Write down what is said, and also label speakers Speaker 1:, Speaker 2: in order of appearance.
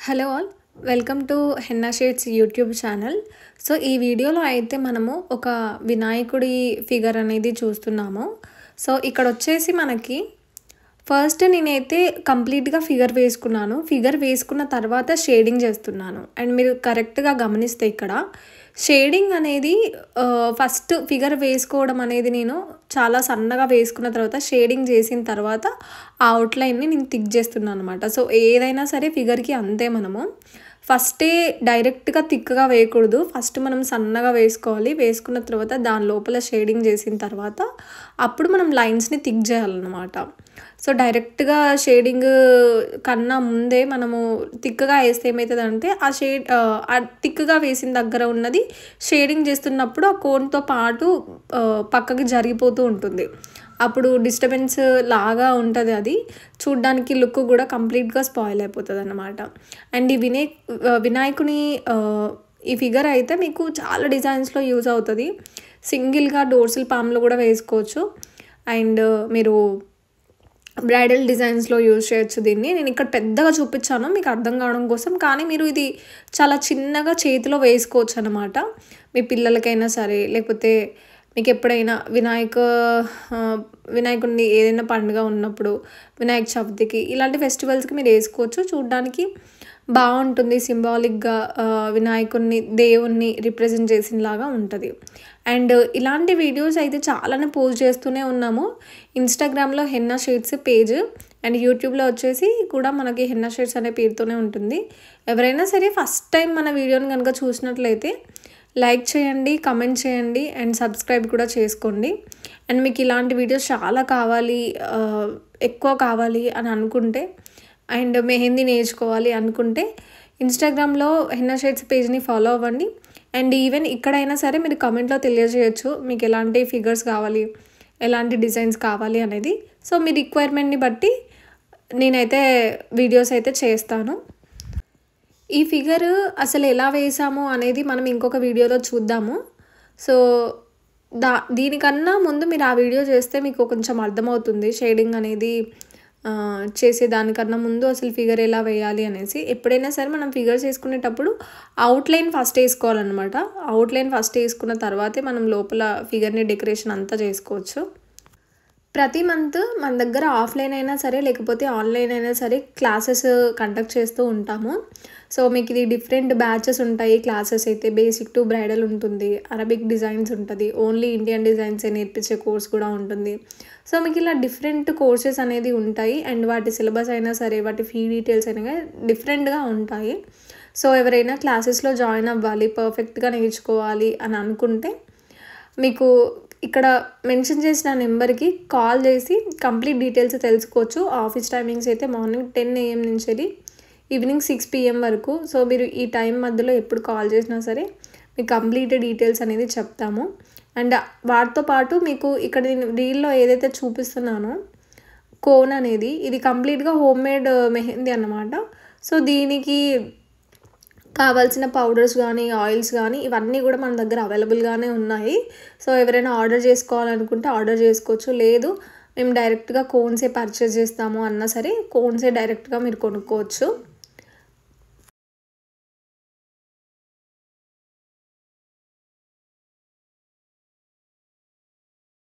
Speaker 1: Hello all, welcome to henna shades YouTube channel. So ఈ వీడియోలో అయితే మనము ఒక వినాయకుడి ఫిగర్ అనేది చూస్తున్నాము. సో ఇక్కడ వచ్చేసి మనకి ఫస్ట్ నేనైతే కంప్లీట్గా ఫిగర్ వేసుకున్నాను. ఫిగర్ వేసుకున్న తర్వాత షేడింగ్ చేస్తున్నాను. అండ్ మీరు కరెక్ట్గా గమనిస్తే ఇక్కడ షేడింగ్ అనేది ఫస్ట్ ఫిగర్ వేసుకోవడం అనేది నేను చాలా సన్నగా వేసుకున్న తర్వాత షేడింగ్ చేసిన తర్వాత ఆ అవుట్లైన్ని నేను థిక్ చేస్తున్నాను అనమాట. సో ఏదైనా సరే ఫిగర్కి అంతే, మనము ఫస్టే డైరెక్ట్గా థిక్గా వేయకూడదు. ఫస్ట్ మనం సన్నగా వేసుకోవాలి. వేసుకున్న తర్వాత దాని లోపల షేడింగ్ చేసిన తర్వాత అప్పుడు మనం లైన్స్ని థిక్ చేయాలన్నమాట. సో డైరెక్ట్గా షేడింగ్ కన్నా ముందే మనము థిక్గా వేస్తే ఏమవుతుందంటే ఆ థిక్గా వేసిన దగ్గర ఉన్నది షేడింగ్ చేస్తున్నప్పుడు ఆ కోన్తో పాటు పక్కకి జరిగిపోతూ ఉంటుంది. అప్పుడు డిస్టర్బెన్స్ లాగా ఉంటుంది, అది చూడ్డానికి లుక్ కూడా కంప్లీట్గా స్పాయిల్ అయిపోతుంది అన్నమాట. అండ్ ఈ వినాయకుని ఈ ఫిగర్ అయితే మీకు చాలా డిజైన్స్లో యూజ్ అవుతుంది. సింగిల్గా డోర్సిల్ పామ్లో కూడా వేసుకోవచ్చు. అండ్ మీరు బ్రైడల్ డిజైన్స్లో యూజ్ చేయొచ్చు దీన్ని. నేను ఇక్కడ పెద్దగా చూపించాను మీకు అర్థం కావడం కోసం, కానీ మీరు ఇది చాలా చిన్నగా చేతిలో వేసుకోవచ్చు అనమాట. మీ పిల్లలకైనా సరే, లేకపోతే మీకు ఎప్పుడైనా వినాయకుడిని ఏదైనా పండుగ ఉన్నప్పుడు, వినాయక చవితికి, ఇలాంటి ఫెస్టివల్స్కి మీరు వేసుకోవచ్చు. చూడ్డానికి బాగుంటుంది, సింబాలిక్గా వినాయకుడిని, దేవుణ్ణి రిప్రజెంట్ చేసినలాగా ఉంటుంది. అండ్ ఇలాంటి వీడియోస్ అయితే చాలానే పోస్ట్ చేస్తూనే ఉన్నాము. ఇన్స్టాగ్రామ్లో హెన్నా షేడ్స్ పేజ్ అండ్ యూట్యూబ్లో వచ్చేసి కూడా మనకి హెన్నా షేడ్స్ అనే పేరుతోనే ఉంటుంది. ఎవరైనా సరే ఫస్ట్ టైం మన వీడియోని కనుక చూసినట్లయితే లైక్ చేయండి, కమెంట్ చేయండి అండ్ సబ్స్క్రైబ్ కూడా చేసుకోండి. అండ్ మీకు ఇలాంటి వీడియోస్ చాలా కావాలి, ఎక్కువ కావాలి అని అనుకుంటే, అండ్ మెహందీ నేర్చుకోవాలి అనుకుంటే ఇన్స్టాగ్రామ్లో హెన్నా షేడ్స్ పేజ్ని ఫాలో అవ్వండి. అండ్ ఈవెన్ ఇక్కడైనా సరే మీరు కమెంట్లో తెలియజేయచ్చు మీకు ఎలాంటి ఫిగర్స్ కావాలి, ఎలాంటి డిజైన్స్ కావాలి అనేది. సో మీ రిక్వైర్మెంట్ని బట్టి నేనైతే వీడియోస్ అయితే చేస్తాను. ఈ ఫిగర్ అసలు ఎలా వేసాము అనేది మనం ఇంకొక వీడియోలో చూద్దాము. సో దీనికన్నా ముందు మీరు ఆ వీడియో చేస్తే మీకు కొంచెం అర్థమవుతుంది షేడింగ్ అనేది చేసేదానికన్నా ముందు అసలు ఫిగర్ ఎలా వేయాలి అనేసి. ఎప్పుడైనా సరే మనం ఫిగర్స్ వేసుకునేటప్పుడు అవుట్లైన్ ఫస్ట్ వేసుకోవాలన్నమాట. అవుట్లైన్ ఫస్ట్ వేసుకున్న తర్వాతే మనం లోపల ఫిగర్ని డెకరేషన్ అంతా చేసుకోవచ్చు. ప్రతి మంత్ మన దగ్గర ఆఫ్లైన్ అయినా సరే లేకపోతే ఆన్లైన్ అయినా సరే క్లాసెస్ కండక్ట్ చేస్తూ ఉంటాము. సో మీకు ఇది డిఫరెంట్ బ్యాచెస్ ఉంటాయి. క్లాసెస్ అయితే బేసిక్ టు బ్రైడల్ ఉంటుంది, అరబిక్ డిజైన్స్ ఉంటుంది, ఓన్లీ ఇండియన్ డిజైన్స్ నేర్పించే కోర్స్ కూడా ఉంటుంది. సో మీకు ఇలా డిఫరెంట్ కోర్సెస్ అనేది ఉంటాయి. అండ్ వాటి సిలబస్ అయినా సరే, వాటి ఫీ డీటెయిల్స్ అయినా డిఫరెంట్గా ఉంటాయి. సో ఎవరైనా క్లాసెస్లో జాయిన్ అవ్వాలి, పర్ఫెక్ట్గా నేర్చుకోవాలి అని అనుకుంటే మీకు ఇక్కడ మెన్షన్ చేసిన నెంబర్కి కాల్ చేసి కంప్లీట్ డీటెయిల్స్ తెలుసుకోవచ్చు. ఆఫీస్ టైమింగ్స్ అయితే మార్నింగ్ 10 AM నుంచి వెళ్ళి ఈవినింగ్ 6 PM వరకు. సో మీరు ఈ టైం మధ్యలో ఎప్పుడు కాల్ చేసినా సరే మీకు కంప్లీట్ డీటెయిల్స్ అనేది చెప్తాము. అండ్ వాటితో పాటు మీకు ఇక్కడ నేను రీల్లో ఏదైతే చూపిస్తున్నానో కోన్ అనేది, ఇది కంప్లీట్గా హోమ్ మేడ్ మెహందీ అన్నమాట. సో దీనికి కావాల్సిన పౌడర్స్ కానీ, ఆయిల్స్ కానీ ఇవన్నీ కూడా మన దగ్గర అవైలబుల్గానే ఉన్నాయి. సో ఎవరైనా ఆర్డర్ చేసుకోవాలనుకుంటే ఆర్డర్ చేసుకోవచ్చు. లేదు మేము డైరెక్ట్గా కోన్సే పర్చేస్ చేస్తాము అన్నా సరే కోన్సే డైరెక్ట్గా మీరు కొనుక్కోవచ్చు.